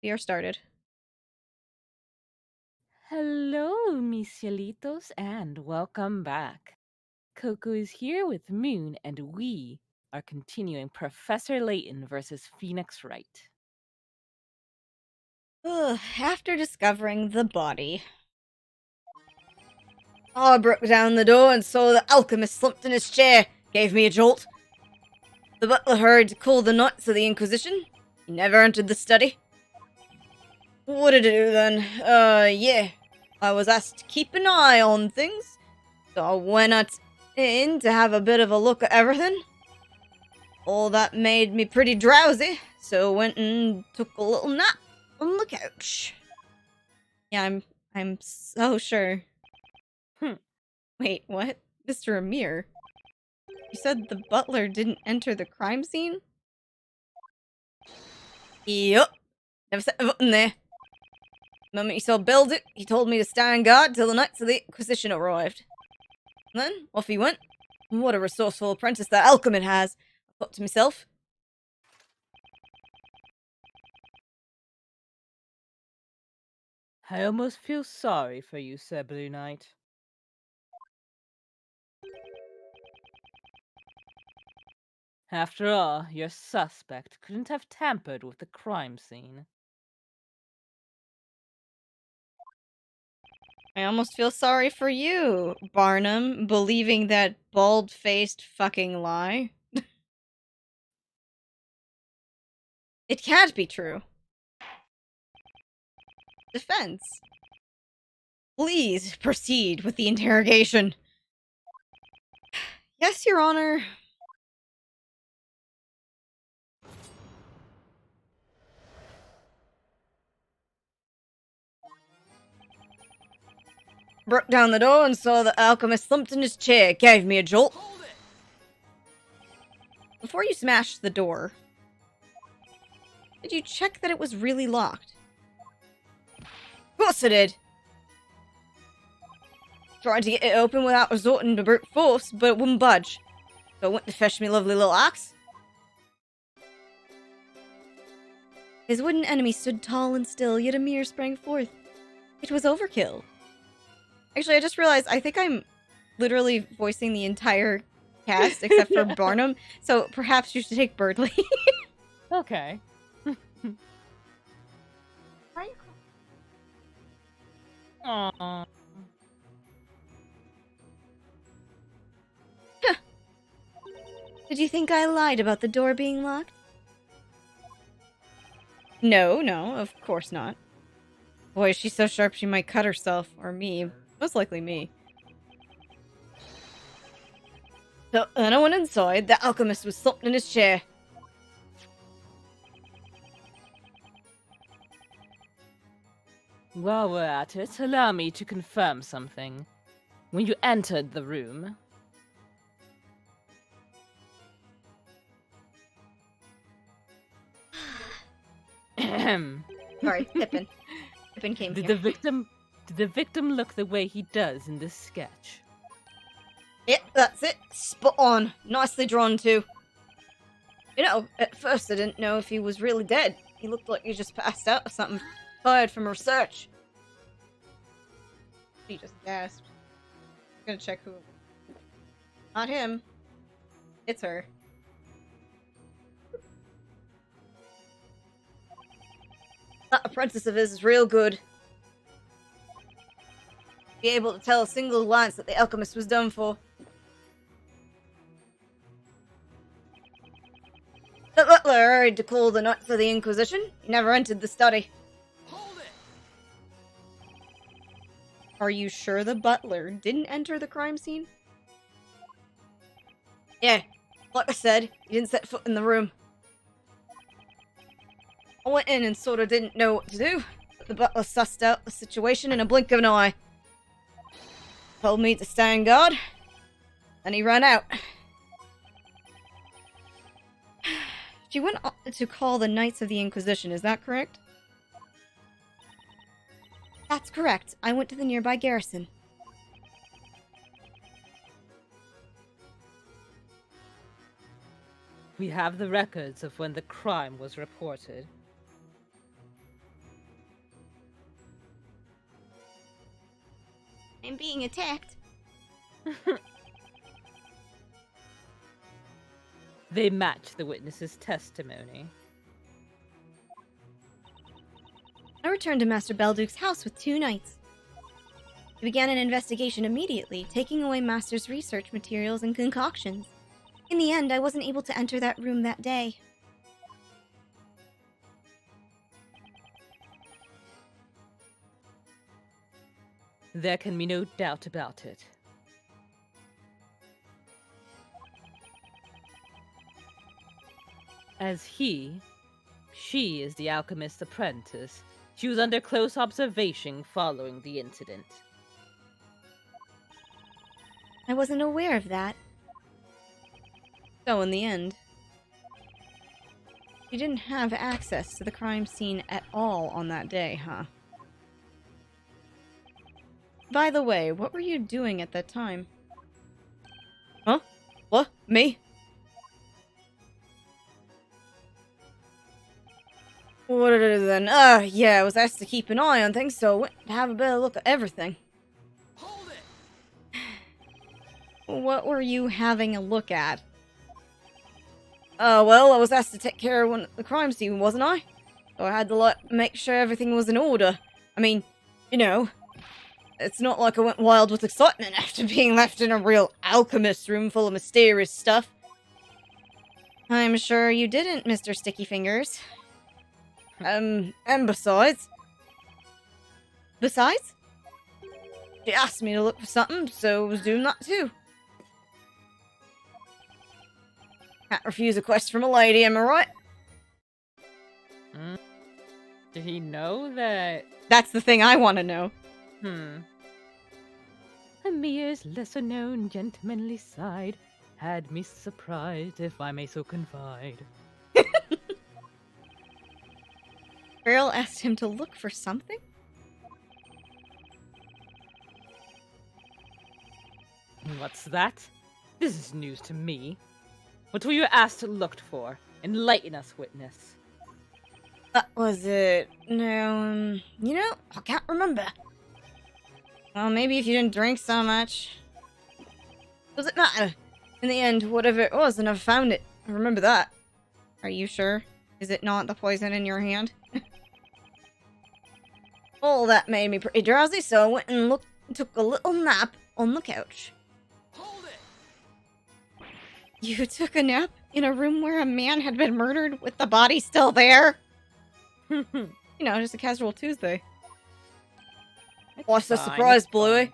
We are started. Hello, Misielitos, and welcome back. Coco is here with Moon, and we are continuing Professor Layton versus Phoenix Wright. After discovering the body, I broke down the door and saw the alchemist slumped in his chair. Gave me a jolt. The butler hurried to call the Knights of the Inquisition. He never entered the study. What did I do then? Yeah. I was asked to keep an eye on things, so I went in to have a bit of a look at everything. All that made me pretty drowsy, so went and took a little nap on the couch. Yeah, I'm so sure. Hmm. Wait, what? Mr. Amir? You said the butler didn't enter the crime scene? Yup. Never set foot in there. The moment he saw Beldick, he told me to stand guard till the Knights of the Inquisition arrived. Then, off he went. What a resourceful apprentice that alchemist has, I thought to myself. I almost feel sorry for you, Sir Blue Knight. After all, your suspect couldn't have tampered with the crime scene. I almost feel sorry for you, Barnum, believing that bald-faced fucking lie. It can't be true. Defense. Please proceed with the interrogation. Yes, Your Honor. Broke down the door and saw the alchemist slumped in his chair. Gave me a jolt. Before you smashed the door, did you check that it was really locked? Of course I did. Tried to get it open without resorting to brute force, but it wouldn't budge. So I went to fetch me lovely little axe. His wooden enemy stood tall and still, yet Amir sprang forth. It was overkill. Actually, I just realized I think I'm literally voicing the entire cast except for Barnum, so perhaps you should take Birdley. Okay. Aww. Did you think I lied about the door being locked? No, of course not. Boy, she's so sharp she might cut herself, or me. Most likely me. So then I went inside. The alchemist was slumped in his chair. While we're at it, allow me to confirm something. When you entered the room, Sorry, Pippin. Pippin came did here. the victim look the way he does in this sketch? Yep, that's it. Spot on. Nicely drawn, too. You know, at first I didn't know if he was really dead. He looked like he just passed out or something. Tired from research. He just gasped. I'm gonna check who. Not him. It's her. That apprentice of his is real good. Be able to tell a single glance that the alchemist was done for. The butler hurried to call the Knights of the Inquisition. He never entered the study. Hold it! Are you sure the butler didn't enter the crime scene? Yeah, like I said, he didn't set foot in the room. I went in and sorta didn't know what to do, but the butler sussed out the situation in a blink of an eye. Told me to stand guard, and he ran out. She went to call the Knights of the Inquisition, is that correct? That's correct. I went to the nearby garrison. We have the records of when the crime was reported. I'm being attacked. They match the witness's testimony. I returned to Master Belduke's house with 2 knights. He began an investigation immediately, taking away Master's research materials and concoctions. In the end, I wasn't able to enter that room that day. There can be no doubt about it. As she is the alchemist's apprentice. She was under close observation following the incident. I wasn't aware of that. So in the end, you didn't have access to the crime scene at all on that day, huh? By the way, what were you doing at that time? Huh? What? Me? What did it is then? Yeah, I was asked to keep an eye on things, so I went to have a better look at everything. Hold it! What were you having a look at? Well, I was asked to take care of the crime scene, wasn't I? So I had to make sure everything was in order. I mean, you know, it's not like I went wild with excitement after being left in a real alchemist room full of mysterious stuff. I'm sure you didn't, Mr. Sticky Fingers. And besides? Besides? She asked me to look for something, so I was doing that too. Can't refuse a quest from a lady, am I right? Did he know that? That's the thing I want to know. Amir's lesser-known gentlemanly side had me surprised, if I may so confide. Girl asked him to look for something? What's that? This is news to me. What were you asked to look for? Enlighten us, witness. Was it? No, you know, I can't remember. Well, maybe if you didn't drink so much. Does it matter? In the end, whatever it was, I never found it. I remember that. Are you sure? Is it not the poison in your hand? All that made me pretty drowsy, so I went and took a little nap on the couch. Hold it! You took a nap in a room where a man had been murdered with the body still there? You know, just a casual Tuesday. What's the surprise, Bluey?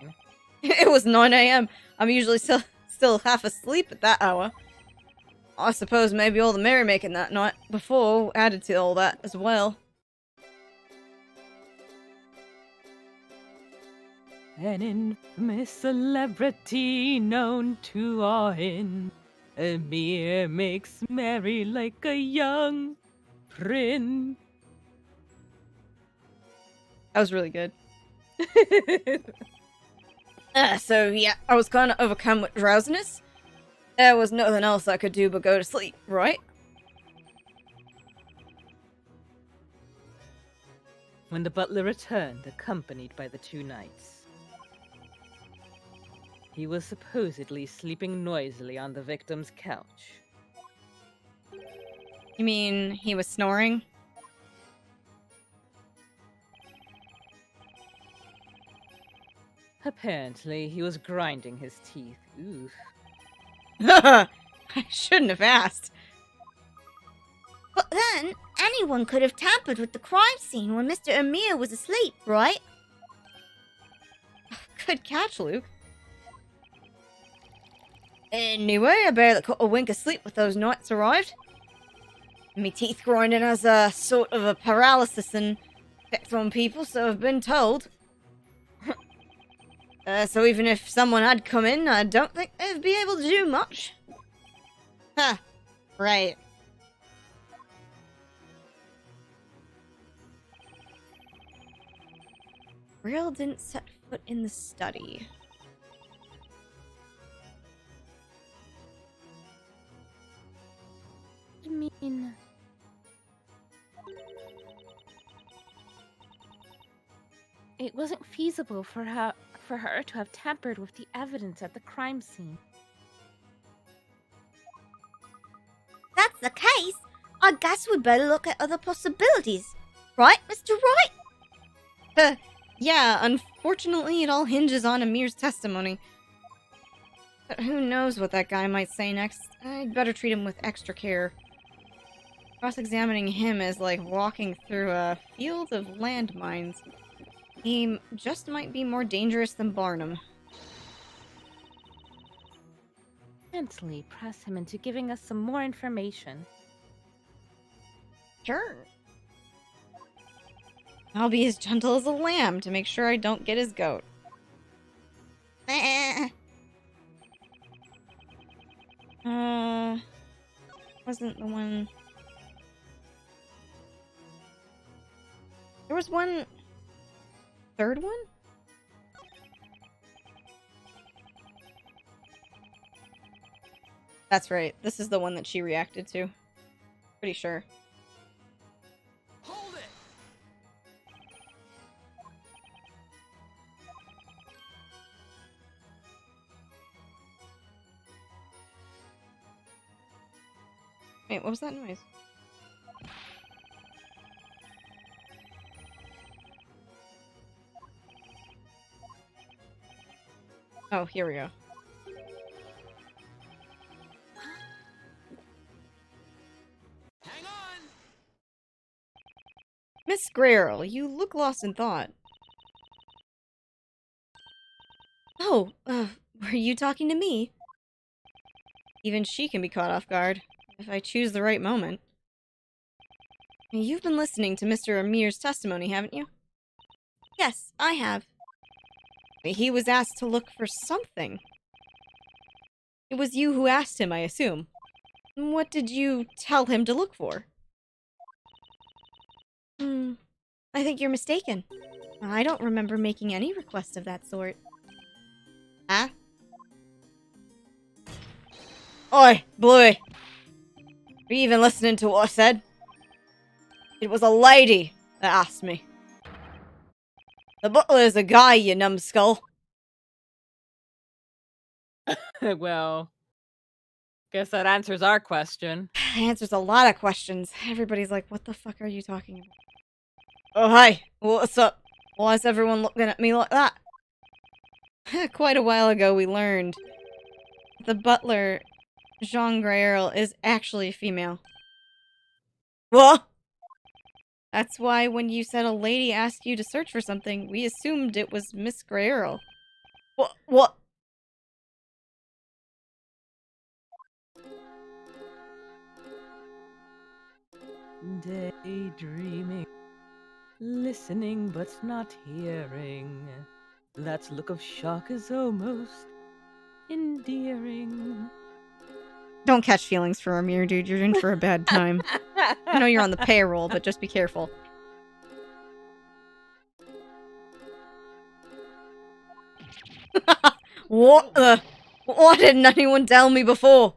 It was 9 a.m. I'm usually still half asleep at that hour. I suppose maybe all the merrymaking that night before added to all that as well. An infamous celebrity known to all in. Amir makes merry like a young prince. That was really good. So yeah, I was kind of overcome with drowsiness. There was nothing else I could do but go to sleep, right? When the butler returned, accompanied by the 2 knights, he was supposedly sleeping noisily on the victim's couch. You mean he was snoring? Apparently, he was grinding his teeth. Oof. I shouldn't have asked. But then, anyone could have tampered with the crime scene when Mr. Amir was asleep, right? Good catch, Luke. Anyway, I barely caught a wink of sleep with those knights arrived. Me teeth grinding has a sort of a paralysis and effect on people, so I've been told. So even if someone had come in, I don't think they'd be able to do much. Ha! Right. Real didn't set foot in the study. I mean... It wasn't feasible for for her to have tampered with the evidence at the crime scene. If that's the case, I guess we better look at other possibilities. Right, Mr. Wright? Yeah, unfortunately, it all hinges on Amir's testimony. But who knows what that guy might say next? I'd better treat him with extra care. Cross-examining him is like walking through a field of landmines. He just might be more dangerous than Barnum. Gently press him into giving us some more information. Sure. I'll be as gentle as a lamb to make sure I don't get his goat. Wasn't the one... There was one... third one? That's right. This is the one that she reacted to. Pretty sure. Hold it! Wait, what was that noise? Oh, here we go. Hang on! Miss Grail, you look lost in thought. Oh, were you talking to me? Even she can be caught off guard, if I choose the right moment. You've been listening to Mr. Amir's testimony, haven't you? Yes, I have. He was asked to look for something. It was you who asked him, I assume. What did you tell him to look for? I think you're mistaken. I don't remember making any request of that sort. Huh? Oi, Bluey! Are you even listening to what I said? It was a lady that asked me. The butler's a guy, you numbskull. Well, guess that answers our question. Answers a lot of questions. Everybody's like, what the fuck are you talking about? Oh, hi. What's up? Why is everyone looking at me like that? Quite a while ago, we learned the butler, Jean Grail, is actually female. What? That's why when you said a lady asked you to search for something, we assumed it was Miss Grail. What? Daydreaming, listening but not hearing. That look of shock is almost endearing. Don't catch feelings for Amir, dude. You're in for a bad time. I know you're on the payroll, but just be careful. What the? Why didn't anyone tell me before?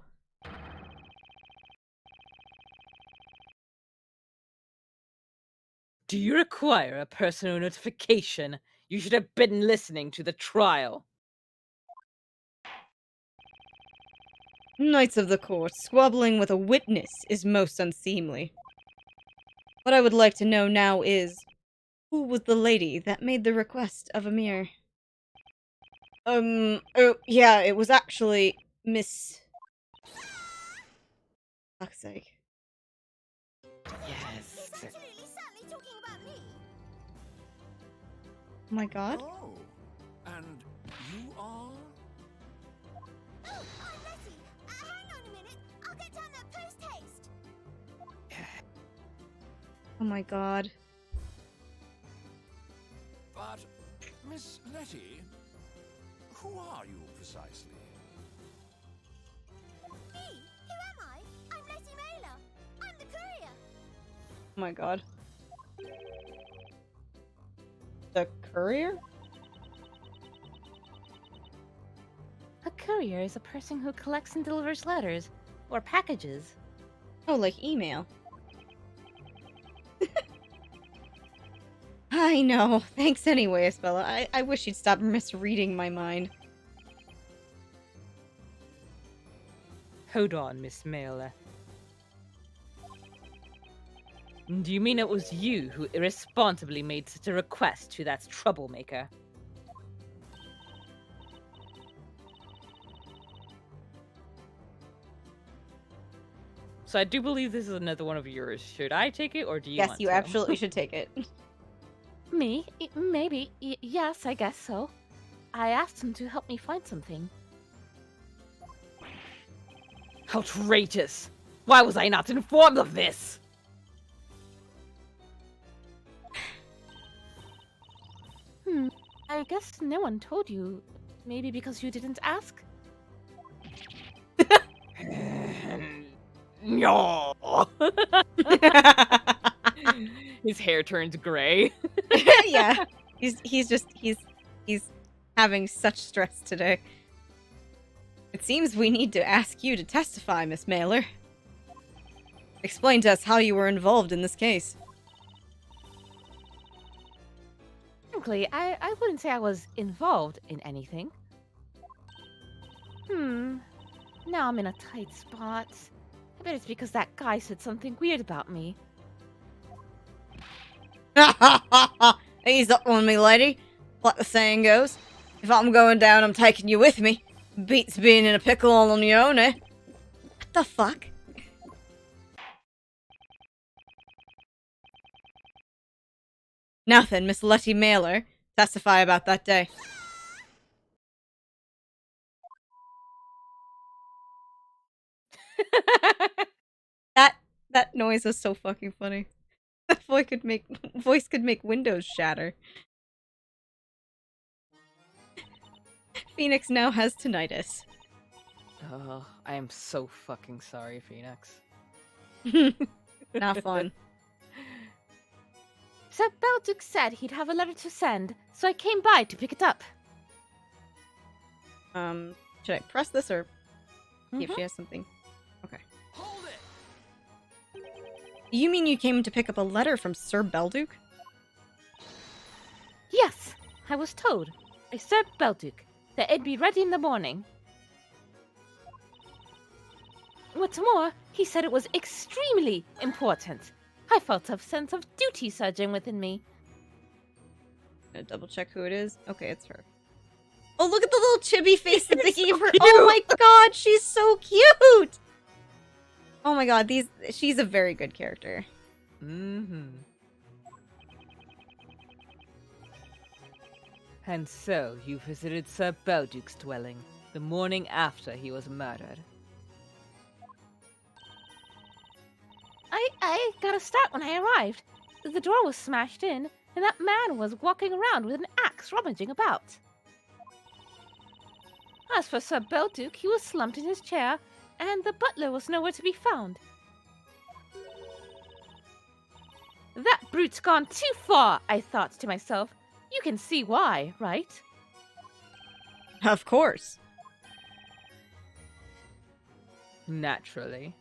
Do you require a personal notification? You should have been listening to the trial. Knights of the court, squabbling with a witness is most unseemly. What I would like to know now is, who was the lady that made the request of Amir? Oh, yeah, it was actually Miss... Fuck's sake. Yes. He's absolutely certainly talking about me. Oh my god. Oh, and you are? Oh, I'm Lettie. Hang on a minute. I'll get down that post haste. Oh my god. But, Miss Lettie, who are you precisely? Me? Who am I? I'm Lettie Mailer. I'm the courier. Oh my god. The courier? A courier is a person who collects and delivers letters or packages. Oh, like email. I know. Thanks anyway, Isabella. I wish you'd stop misreading my mind. Hold on, Miss Mailer. Do you mean it was you who irresponsibly made such a request to that troublemaker? So I do believe this is another one of yours. Should I take it, or do you Yes, want you to? absolutely should take it. Me? Maybe. Yes, I guess so. I asked him to help me find something. Outrageous! Why was I not informed of this? I guess no one told you. Maybe because you didn't ask? No. His hair turns gray. Yeah. He's having such stress today. It seems we need to ask you to testify, Miss Mailer. Explain to us how you were involved in this case. Frankly, I wouldn't say I was involved in anything. Now I'm in a tight spot. I bet it's because that guy said something weird about me. Ease up on me, lady. Like the saying goes, if I'm going down, I'm taking you with me. Beats being in a pickle all on your own, eh? What the fuck? Now then, Miss Lettie Mailer, testify about that day. That noise was so fucking funny. That voice could make windows shatter. Phoenix now has tinnitus. Oh, I am so fucking sorry, Phoenix. Not fun. Sir Belduke said he'd have a letter to send, so I came by to pick it up. Should I press this or see if she has something? Okay. Hold it! You mean you came to pick up a letter from Sir Belduke? Yes, I was told by Sir Belduke that it'd be ready in the morning. What's more, he said it was extremely important. I felt a sense of duty surging within me. Gonna double check who it is. Okay, it's her. Oh, look at the little chibi face that they gave her. cute. Oh my god, she's so cute! Oh my god, she's a very good character. And so, you visited Sir Belduke's dwelling the morning after he was murdered. I got a start when I arrived. The door was smashed in, and that man was walking around with an axe rummaging about. As for Sir Belduke, he was slumped in his chair, and the butler was nowhere to be found. That brute's gone too far, I thought to myself. You can see why, right? Of course. Naturally.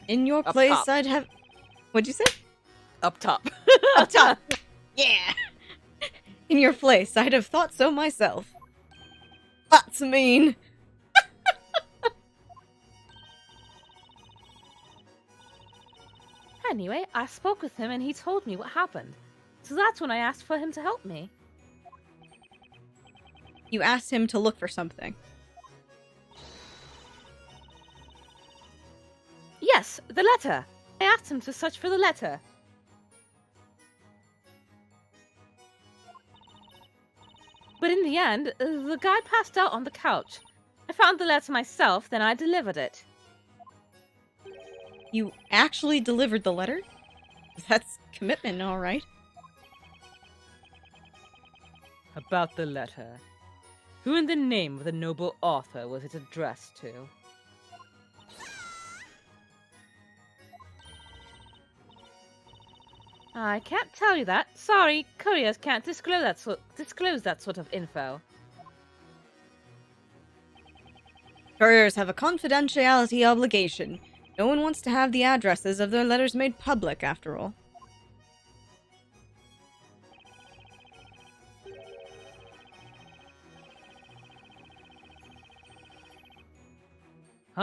In your Up place, top. I'd have... What'd you say? Up top. Up top. Yeah. In your place, I'd have thought so myself. That's mean. Anyway, I spoke with him and he told me what happened. So that's when I asked for him to help me. You asked him to look for something. Yes, the letter. I asked him to search for the letter. But in the end, the guy passed out on the couch. I found the letter myself, then I delivered it. You actually delivered the letter? That's commitment, all right. About the letter. Who in the name of the noble author was it addressed to? I can't tell you that. Sorry, couriers can't disclose that sort of info. Couriers have a confidentiality obligation. No one wants to have the addresses of their letters made public, after all.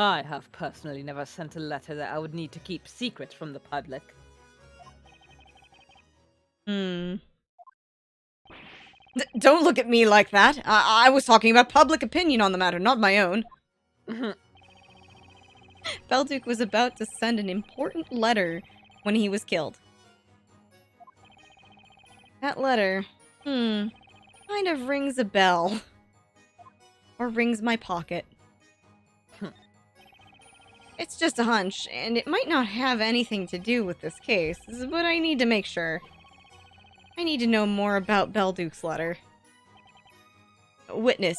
I have personally never sent a letter that I would need to keep secret from the public. Don't look at me like that. I was talking about public opinion on the matter, not my own. Belduke was about to send an important letter when he was killed. That letter, kind of rings a bell. Or rings my pocket. It's just a hunch, and it might not have anything to do with this case, but I need to make sure. I need to know more about Belduke's letter. Witness.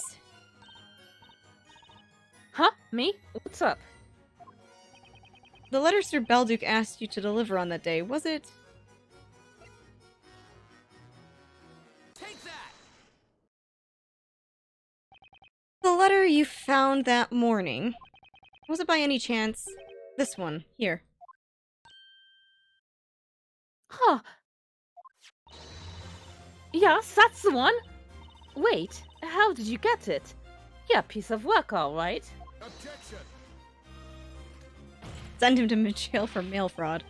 Huh? Me? What's up? The letter Sir Belduke asked you to deliver on that day, was it? Take that! The letter you found that morning. Was it by any chance this one, here? Huh. Yes, that's the one. Wait, how did you get it? Yeah, piece of work, all right. Objection! Send him to jail for mail fraud.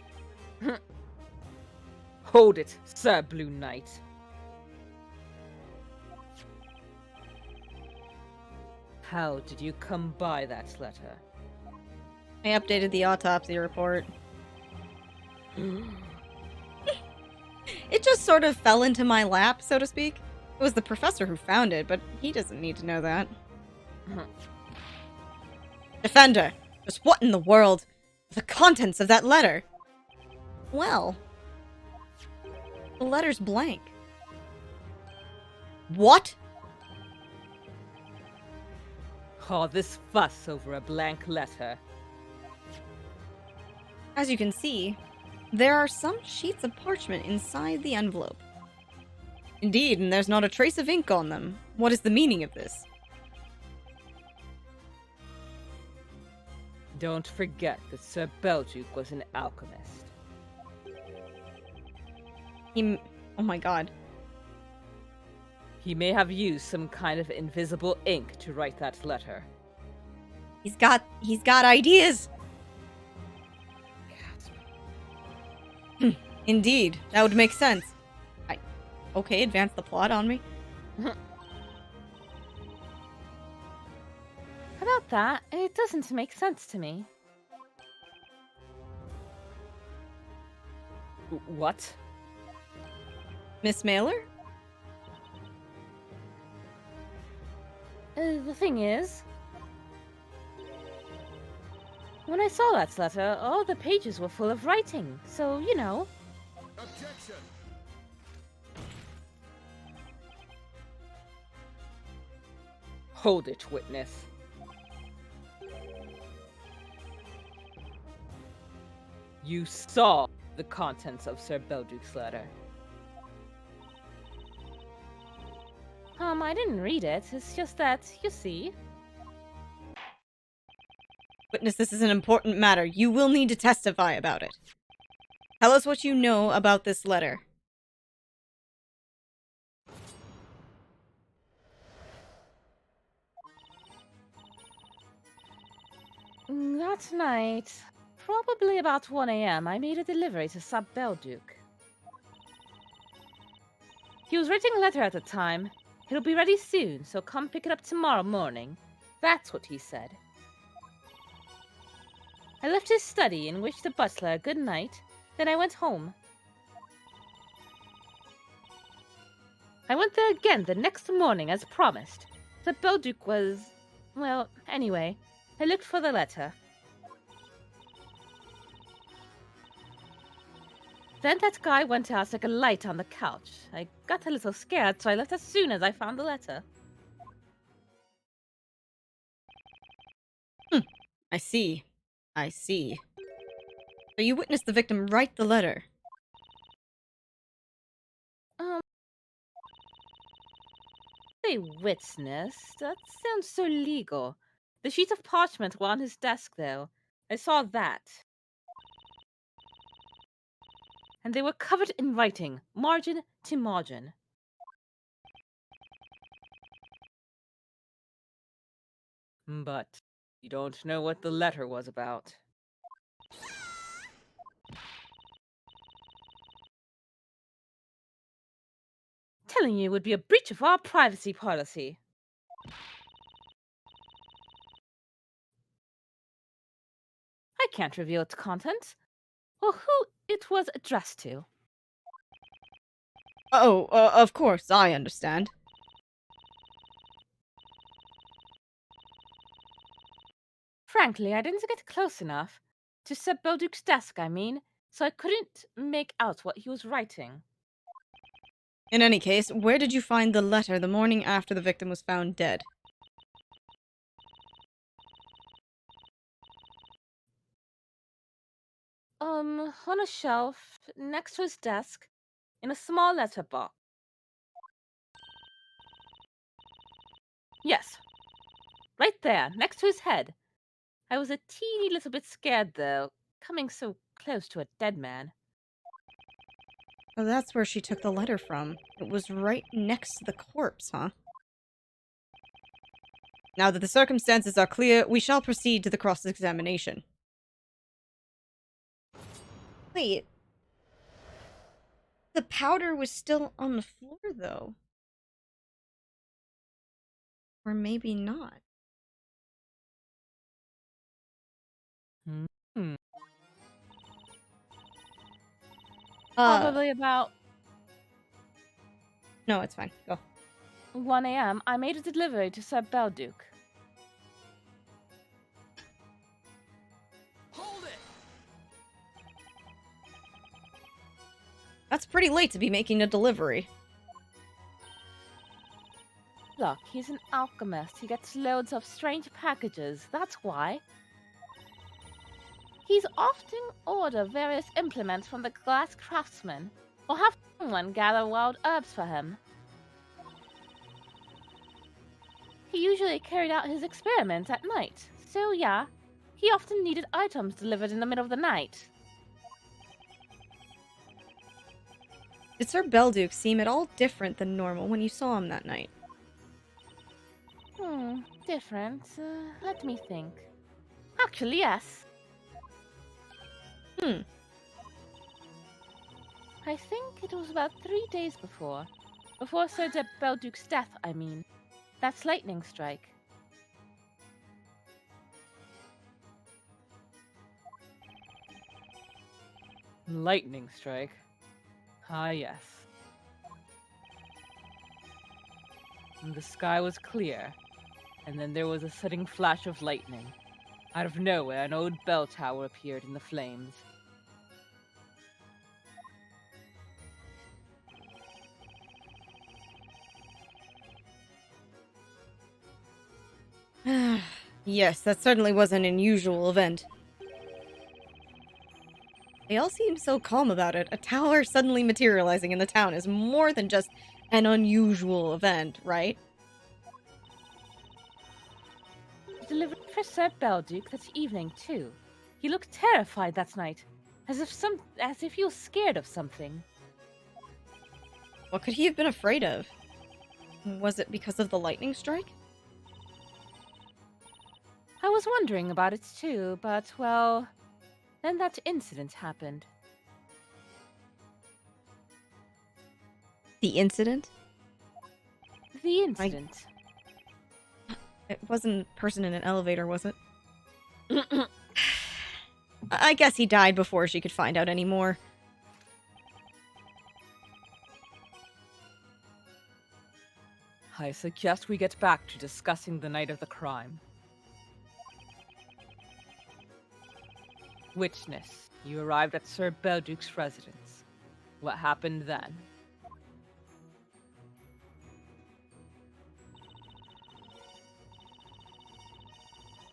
Hold it, Sir Blue Knight. How did you come by that letter? I updated the autopsy report. It just sort of fell into my lap, so to speak. It was the professor who found it, but he doesn't need to know that. Defender, just what in the world are the contents of that letter? Well, the letter's blank. What? All this fuss over a blank letter. As you can see, there are some sheets of parchment inside the envelope. Indeed, and there's not a trace of ink on them. What is the meaning of this? Don't forget that Sir Belduke was an alchemist. Oh my god. He may have used some kind of invisible ink to write that letter. He's got ideas! Indeed, that would make sense. Okay, advance the plot on me. About that, it doesn't make sense to me. What? Miss Mailer? The thing is, when I saw that letter, all the pages were full of writing, so, you know. Objection! Hold it, witness. You saw the contents of Sir Belduke's letter. I didn't read it. It's just that, you see. Witness, this is an important matter. You will need to testify about it. Tell us what you know about this letter. That night, probably about 1 a.m., I made a delivery to Sir Belduke. He was writing a letter at the time. It'll be ready soon, so come pick it up tomorrow morning. That's what he said. I left his study and wished the butler a good night. Then I went home. I went there again the next morning as promised. The Belduke was... well, anyway, I looked for the letter. Then that guy went out like a light on the couch. I got a little scared, so I left as soon as I found the letter. I see. I see. So you witnessed the victim write the letter. Say witness? That sounds so legal. The sheets of parchment were on his desk, though. I saw that. And they were covered in writing, margin to margin. But You don't know what the letter was about. Telling you would be a breach of our privacy policy. I can't reveal its contents, or who it was addressed to. Oh, of course, I understand. Frankly, I didn't get close enough. To Sir Belduke's desk, I mean, so I couldn't make out what he was writing. In any case, where did you find the letter the morning after the victim was found dead? On a shelf next to his desk, in a small letter box. Yes, right there, next to his head. I was a teeny little bit scared, though, coming so close to a dead man. Oh, that's where she took the letter from. It was right next to the corpse, huh? Now that the circumstances are clear, we shall proceed to the cross-examination. Wait. The powder was still on the floor, though. Or maybe not. Hmm. Uh, Probably about no, it's fine. Go. 1 a.m., I made a delivery to Sir Belduke. Hold it! That's pretty late to be making a delivery. Look, he's an alchemist. He gets loads of strange packages, that's why. He's often order various implements from the glass craftsman, or have someone gather wild herbs for him. He usually carried out his experiments at night, so yeah, he often needed items delivered in the middle of the night. Did Sir Belduke seem at all different than normal when you saw him that night? Different. Let me think. Actually, yes. I think it was about 3 days before. Before Sir Belduke's death, I mean. That's lightning strike. Lightning strike? Ah, yes. And the sky was clear, and then there was a sudden flash of lightning. Out of nowhere, an old bell tower appeared in the flames. Yes, that certainly was an unusual event. They all seem so calm about it. A tower suddenly materializing in the town is more than just an unusual event, right? Delivered for Sir Belduke that evening too. He looked terrified that night, as if he was scared of something. What could he have been afraid of? Was it because of the lightning strike? I was wondering about it too, but well, then that incident happened. The incident? The incident. It wasn't a person in an elevator, was it? I guess he died before she could find out any more. I suggest we get back to discussing the night of the crime. Witness, you arrived at Sir Belduke's residence. What happened then?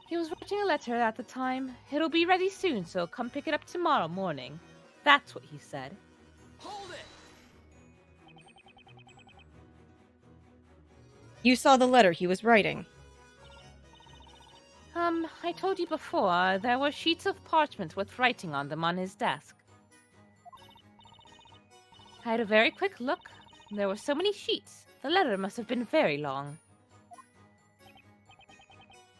He was writing a letter at the time. It'll be ready soon, so come pick it up tomorrow morning. That's what he said. Hold it! You saw the letter he was writing. I told you before, there were sheets of parchment with writing on them on his desk. I had a very quick look. There were so many sheets. The letter must have been very long.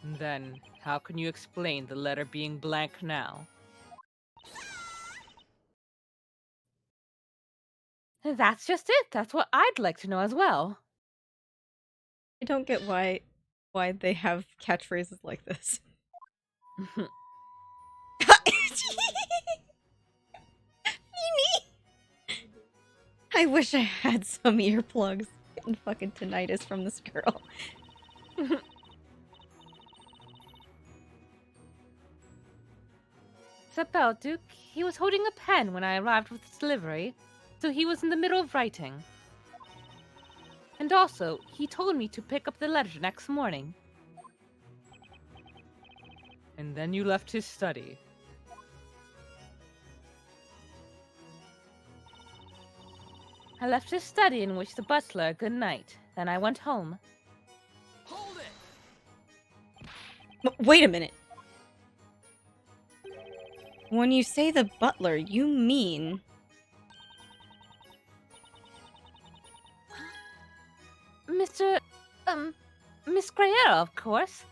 Then, how can you explain the letter being blank now? That's just it. That's what I'd like to know as well. I don't get why they have catchphrases like this. I wish I had some earplugs. Getting fucking tinnitus from this girl. Duke, he was holding a pen when I arrived with his delivery, so he was in the middle of writing. And also, he told me to pick up the letter next morning. And then you left his study. I left his study and wished the butler good night. Then I went home. Hold it! Wait a minute. When you say the butler, you mean... Miss Grayera, of course.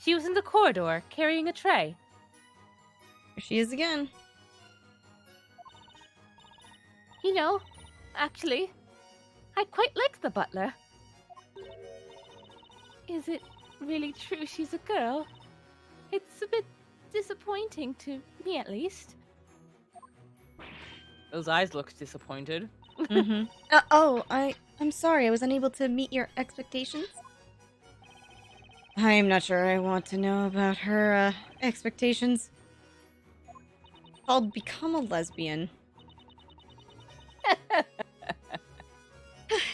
She was in the corridor, carrying a tray. Here she is again. You know, actually, I quite like the butler. Is it really true she's a girl? It's a bit disappointing to me, at least. Those eyes look disappointed. Mm-hmm. I'm sorry, I was unable to meet your expectations. I'm not sure I want to know about her, expectations. Called Become a Lesbian.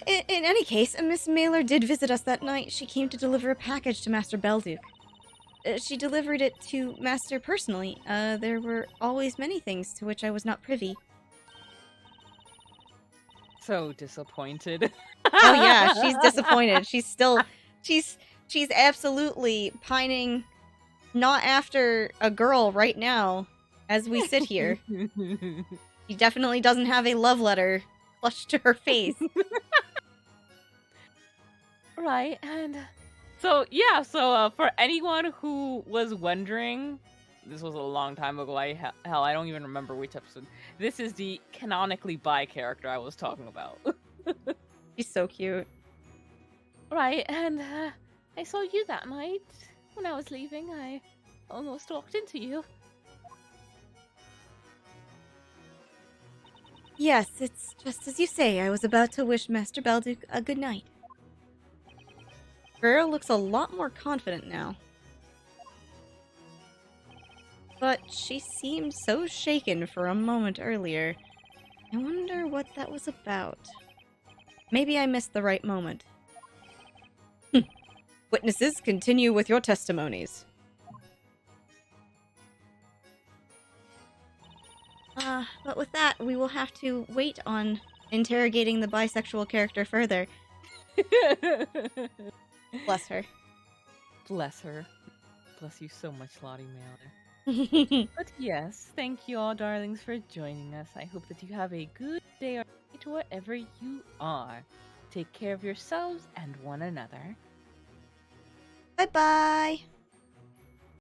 In any case, Miss Mailer did visit us that night. She came to deliver a package to Master Belduke. She delivered it to Master personally. There were always many things to which I was not privy. So disappointed. Oh yeah, she's disappointed. She's absolutely pining not after a girl right now as we sit here. She definitely doesn't have a love letter flushed to her face. Right, and so yeah, for anyone who was wondering, this was a long time ago. I don't even remember which episode. This is the canonically bi character I was talking about. She's so cute. Right, and I saw you that night when I was leaving. I almost walked into you. Yes, it's just as you say. I was about to wish Master Belduke a good night. Girl looks a lot more confident now. But she seemed so shaken for a moment earlier. I wonder what that was about. Maybe I missed the right moment. Witnesses, continue with your testimonies. But with that, we will have to wait on interrogating the bisexual character further. Bless her. Bless her. Bless you so much, Lottie Mailer. But yes, thank you all, darlings, for joining us. I hope that you have a good day or night wherever you are. Take care of yourselves and one another. Bye-bye!